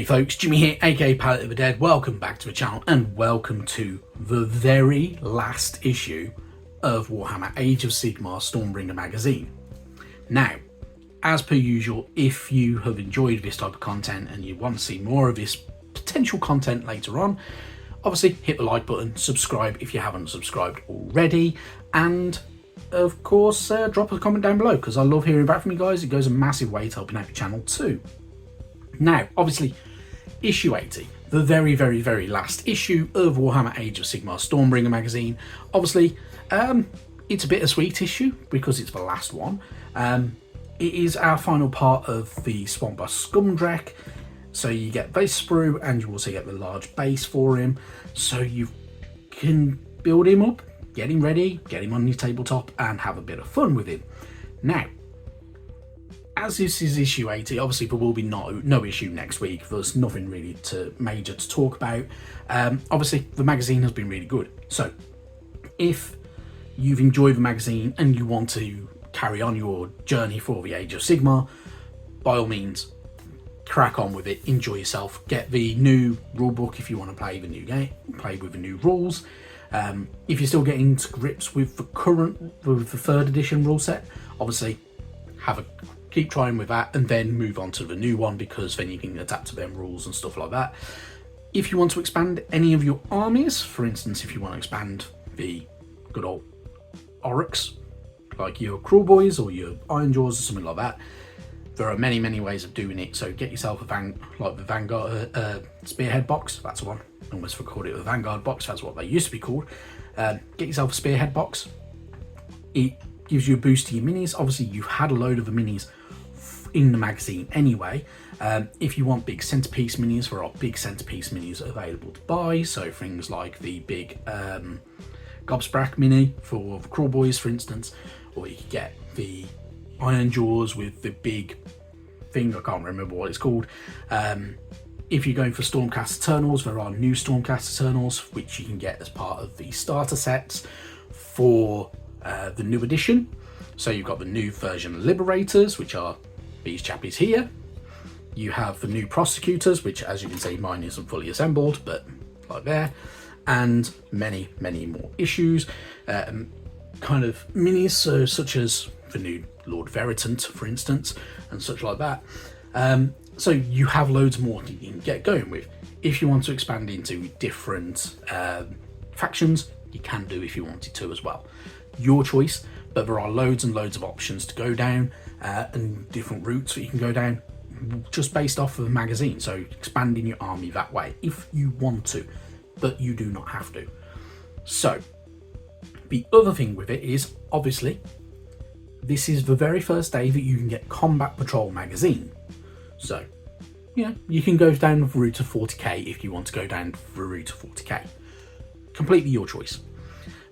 Hey folks, Jimmy here, aka Palette of the Dead. Welcome back to the channel and welcome to the very last issue of Warhammer Age of Sigmar Stormbringer magazine. Now, as per usual, if you have enjoyed this type of content and you want to see more of this potential content later on, obviously hit the like button, subscribe if you haven't subscribed already, and of course drop a comment down below because I love hearing back from you guys. It goes a massive way to helping out the channel too. Now, obviously, issue 80, the very, very, very last issue of Warhammer Age of Sigmar Stormbringer magazine. Obviously, it's a bittersweet issue because it's the last one. It is our final part of the Swampboss Scumdrek. So you get base sprue and you also get the large base for him. So you can build him up, get him ready, get him on your tabletop and have a bit of fun with him. Now, as this is issue 80, obviously there will be no issue next week. There's nothing really major to talk about. Obviously, the magazine has been really good. So, if you've enjoyed the magazine and you want to carry on your journey for the Age of Sigmar, by all means, crack on with it. Enjoy yourself. Get the new rulebook if you want to play the new game. Play with the new rules. If you're still getting to grips with the third edition rule set, obviously, keep trying with that and then move on to the new one because then you can adapt to them rules and stuff like that. If you want to expand any of your armies, for instance, if you want to expand the good old Oryx, like your Kruleboyz or your Ironjaws or something like that, there are many, many ways of doing it. So get yourself the Vanguard Spearhead box. That's the one. I almost forgot it, the Vanguard box. That's what they used to be called. Get yourself a Spearhead box. It gives you a boost to your minis. Obviously, you've had a load of the minis in the magazine anyway. If you want big centerpiece minis, there are big centerpiece minis available to buy. So things like the big Gobsprakk mini for the Kruleboyz, for instance, or you could get the Ironjaws with the big thing, I can't remember what it's called. If you're going for Stormcast Eternals, there are new Stormcast Eternals which you can get as part of the starter sets for the new edition. So you've got the new version Liberators, which are these chappies here. You have the new Prosecutors, which, as you can see, mine isn't fully assembled, but like there, and many, many more issues. Kind of minis, so such as the new Lord Veritant, for instance, and such like that. So you have loads more you can get going with. If you want to expand into different factions, you can do if you wanted to as well. Your choice, but there are loads and loads of options to go down and different routes that you can go down just based off of the magazine. So expanding your army that way if you want to, but you do not have to. So the other thing with it is, obviously, this is the very first day that you can get Combat Patrol magazine. So, yeah, you can go down the route of 40k if you want to go down the route of 40k. Completely your choice.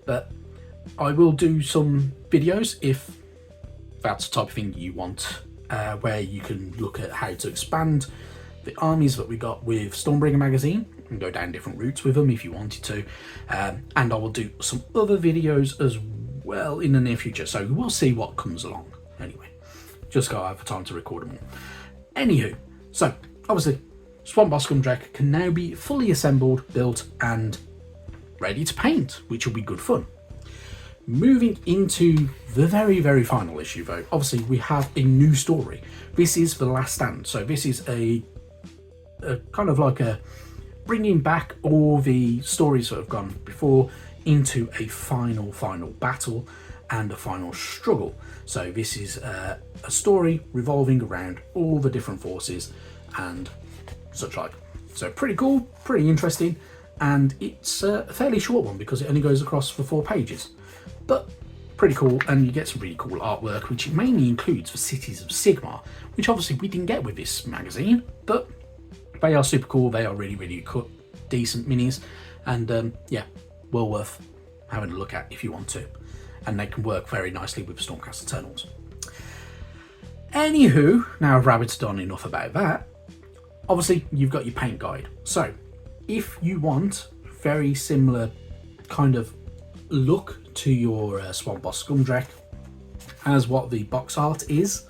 But I will do some videos if that's the type of thing you want, where you can look at how to expand the armies that we got with Stormbringer magazine and go down different routes with them if you wanted to. And I will do some other videos as well in the near future. So we'll see what comes along. Anyway, just gotta have the time to record them all. Anywho, so obviously Swampboss Scumdrek can now be fully assembled, built and ready to paint, which will be good fun. Moving into the very, very final issue though, obviously we have a new story. This is The Last Stand. So this is a kind of like a bringing back all the stories that have gone before into a final battle and a final struggle. So this is a story revolving around all the different forces and such like. So pretty cool, pretty interesting, and it's a fairly short one because it only goes across for 4 pages. But pretty cool, and you get some really cool artwork, which mainly includes the cities of Sigmar, which obviously we didn't get with this magazine, but they are super cool. They are really, really decent minis, and yeah, well worth having a look at if you want to. And they can work very nicely with Stormcast Eternals. Anywho, now I've rabbited on enough about that. Obviously, you've got your paint guide. So, if you want very similar kind of look to your Swampboss Scumdrek as what the box art is,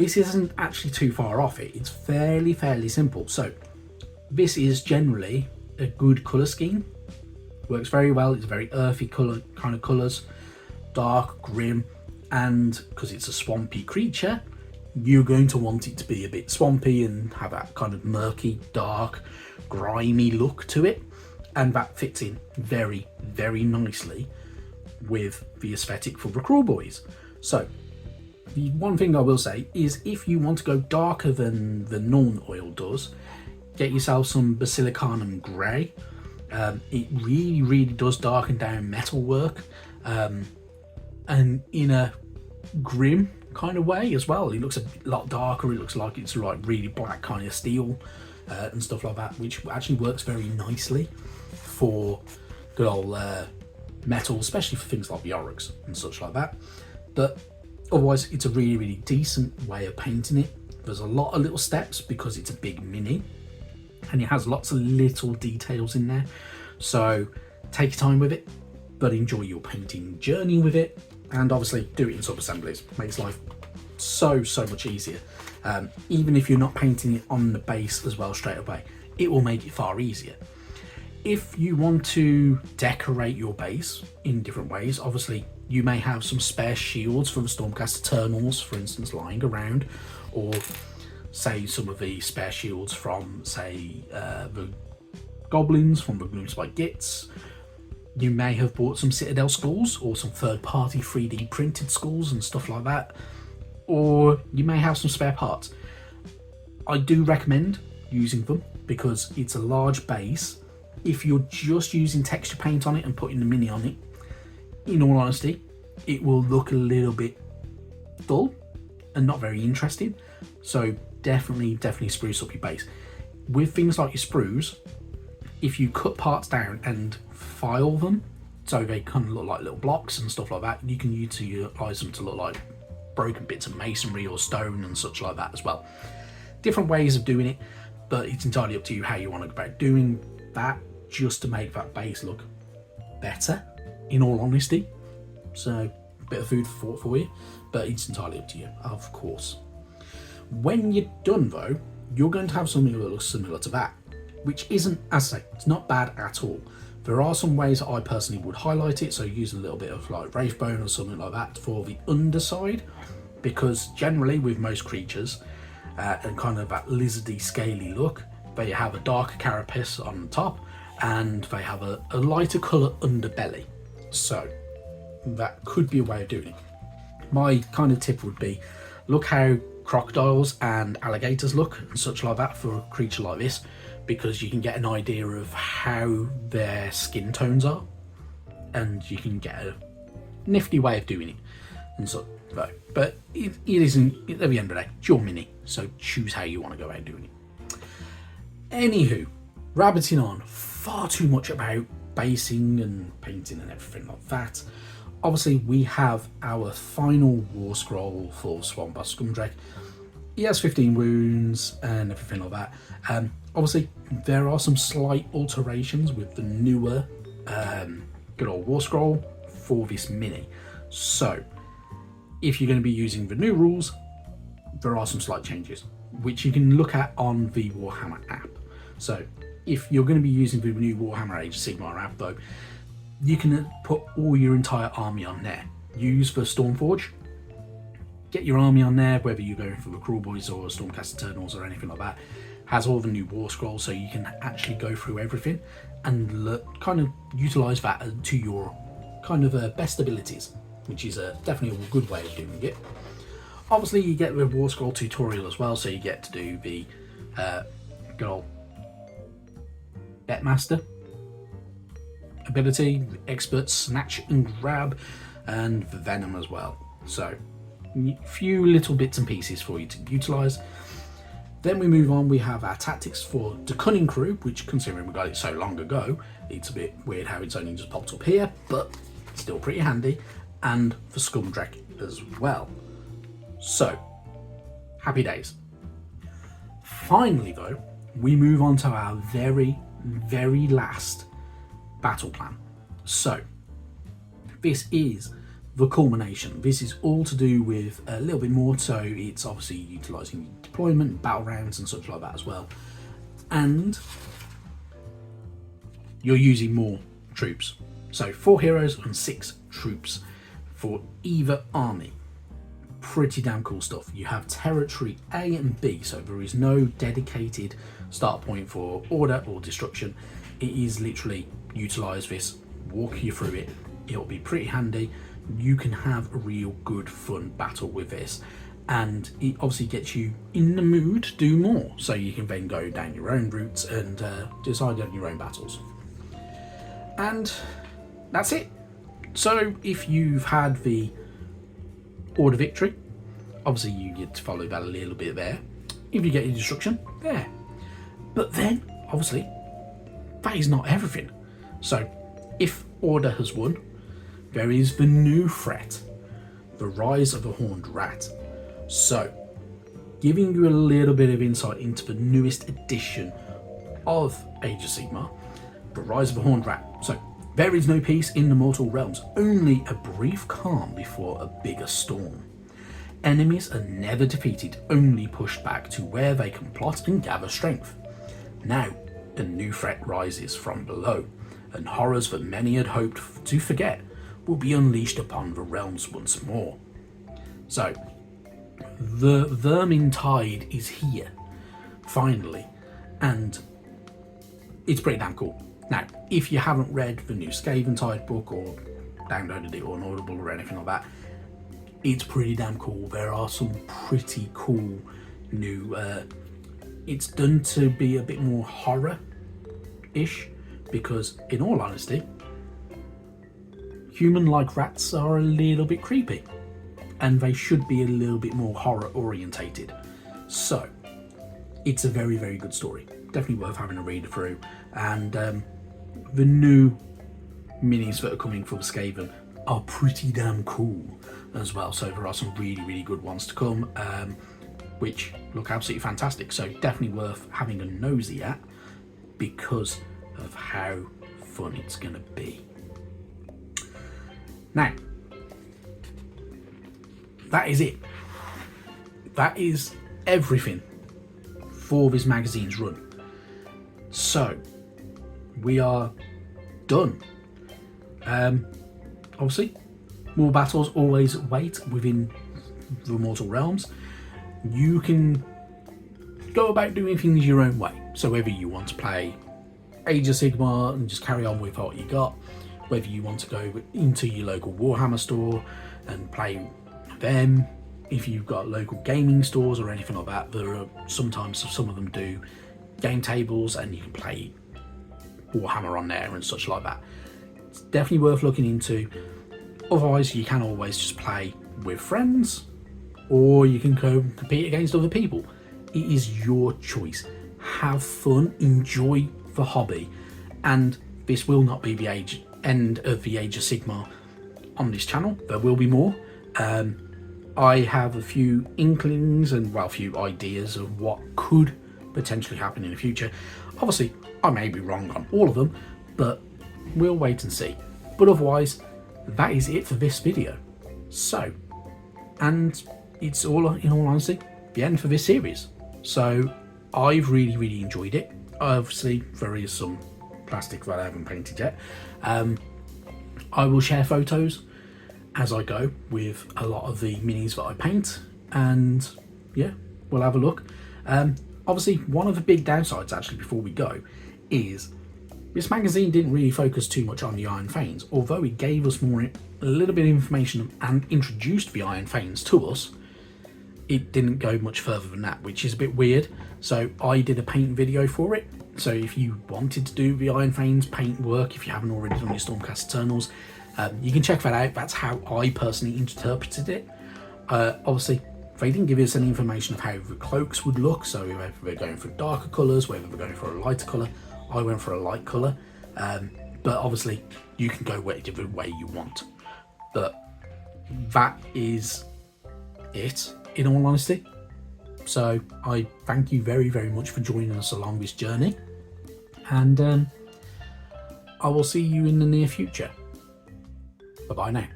this isn't actually too far off it. It's fairly simple. So this is generally a good colour scheme. Works very well. It's very earthy colour kind of colours, dark, grim, and because it's a swampy creature, you're going to want it to be a bit swampy and have that kind of murky, dark, grimy look to it, and that fits in very nicely with the aesthetic for the Kruleboyz. So the one thing I will say is, if you want to go darker than the Nuln Oil does, get yourself some Basilicanum Grey. It really does darken down metalwork, and in a grim kind of way as well. It looks a lot darker. It looks like it's like really black kind of steel and stuff like that, which actually works very nicely for good old metal, especially for things like the Oryx and such like that. But otherwise, it's a really decent way of painting it. There's a lot of little steps because it's a big mini, and it has lots of little details in there. So take your time with it, but enjoy your painting journey with it, and obviously do it in sub-assemblies. Makes life so much easier. Even if you're not painting it on the base as well straight away, it will make it far easier. If you want to decorate your base in different ways, obviously you may have some spare shields from Stormcast Eternals, for instance, lying around, or say some of the spare shields from, say, the goblins from the Gloomspite Gits. You may have bought some Citadel skulls or some third-party 3D printed skulls and stuff like that, or you may have some spare parts. I do recommend using them because it's a large base. If you're just using texture paint on it and putting the mini on it, in all honesty, it will look a little bit dull and not very interesting. So definitely spruce up your base. With things like your sprues, if you cut parts down and file them so they kind of look like little blocks and stuff like that, you can utilize them to look like broken bits of masonry or stone and such like that as well. Different ways of doing it, but it's entirely up to you how you want to go about doing that, just to make that base look better, in all honesty. So a bit of food for thought for you, but it's entirely up to you, of course. When you're done though, you're going to have something that looks similar to that, which isn't, as I say, it's not bad at all. There are some ways that I personally would highlight it, so use a little bit of like Wraithbone or something like that for the underside, because generally with most creatures and kind of that lizardy scaly look, they have a darker carapace on the top and they have a lighter colour underbelly. So that could be a way of doing it. My kind of tip would be, look how crocodiles and alligators look and such like that for a creature like this, because you can get an idea of how their skin tones are, and you can get a nifty way of doing it. And so, but it isn't, at the end of the day, it's your mini, so choose how you want to go about doing it. Anywho, rabbiting on far too much about basing and painting and everything like that. Obviously, we have our final war scroll for Swarmboss Scumdrake. He has 15 wounds and everything like that. Obviously, there are some slight alterations with the newer good old war scroll for this mini. So, if you're going to be using the new rules, there are some slight changes, which you can look at on the Warhammer app. So, if you're going to be using the new Warhammer Age of Sigmar app though, you can put all your entire army on there. Use the Stormforge, get your army on there, whether you're going for the Kruleboyz or Stormcast Eternals or anything like that. Has all the new war scrolls, so you can actually go through everything and kind of utilize that to your kind of best abilities, which is definitely a good way of doing it. Obviously, you get the war scroll tutorial as well, so you get to do the good old Betmaster ability, expert snatch and grab, and the venom as well. So a few little bits and pieces for you to utilize. Then we move on, we have our tactics for the Cunning Crew, which, considering we got it so long ago, it's a bit weird how it's only just popped up here, but still pretty handy. And for Scumdrake as well. So, happy days. Finally though, we move on to our very last battle plan. So, this is the culmination. This is all to do with a little bit more, so it's obviously utilising deployment, battle rounds and such like that as well. And you're using more troops. So 4 heroes and 6 troops for either army. Pretty damn cool stuff. You have territory A and B, so there is no dedicated start point for order or destruction. It is literally utilise this, walk you through it. It'll be pretty handy. You can have a real good fun battle with this, and it obviously gets you in the mood to do more, so you can then go down your own routes and decide on your own battles. And that's it. So if you've had the Order Victory, obviously you get to follow that a little bit there. If you get your destruction, there. But then, obviously, that is not everything. So if Order has won, there is the new threat, the Rise of the Horned Rat. So, giving you a little bit of insight into the newest edition of Age of Sigmar, the Rise of the Horned Rat. So, there is no peace in the mortal realms, only a brief calm before a bigger storm. Enemies are never defeated, only pushed back to where they can plot and gather strength. Now, a new threat rises from below, and horrors that many had hoped to forget will be unleashed upon the realms once more. So, the Vermintide is here, finally, and it's pretty damn cool. Now, if you haven't read the new Scaventide book or downloaded it on Audible or anything like that, it's pretty damn cool. There are some pretty cool new... it's done to be a bit more horror-ish, because in all honesty, human-like rats are a little bit creepy, and they should be a little bit more horror-orientated. So, it's a very, very good story. Definitely worth having a read through. And the new minis that are coming from Skaven are pretty damn cool as well. So there are some really, really good ones to come, which look absolutely fantastic. So definitely worth having a nosy at, because of how fun it's going to be. Now, that is it. That is everything for this magazine's run. So, we are done. Obviously, more battles always wait within the mortal realms. You can go about doing things your own way. So whether you want to play Age of Sigmar and just carry on with what you got, whether you want to go into your local Warhammer store and play them, if you've got local gaming stores or anything like that, there are sometimes some of them do game tables and you can play Warhammer on there and such like that. It's definitely worth looking into. Otherwise, you can always just play with friends, or you can go compete against other people. It is your choice. Have fun, enjoy the hobby, and this will not be the end of the Age of Sigmar on this channel. There will be more. I have a few inklings and, well, a few ideas of what could potentially happen in the future. Obviously, I may be wrong on all of them, but we'll wait and see. But otherwise, that is it for this video. So, and it's all, in all honesty, the end for this series. So, I've really, really enjoyed it. Obviously, there is some plastic that I haven't painted yet. I will share photos as I go with a lot of the minis that I paint, and yeah, we'll have a look. Obviously, one of the big downsides, actually, before we go, is this magazine didn't really focus too much on the Iron Thanes, although it gave us a little bit of information and introduced the Iron Thanes to us. It didn't go much further than that, which is a bit weird. So I did a paint video for it. So if you wanted to do the Iron Thanes paint work, if you haven't already done your Stormcast Eternals, you can check that out. That's how I personally interpreted it. Obviously, they didn't give us any information of how the cloaks would look, so whether they're going for darker colours, whether they're going for a lighter colour. I went for a light colour, but obviously you can go whichever way you want. But that is it, in all honesty. So I thank you very, very much for joining us along this journey, and I will see you in the near future. Bye bye now.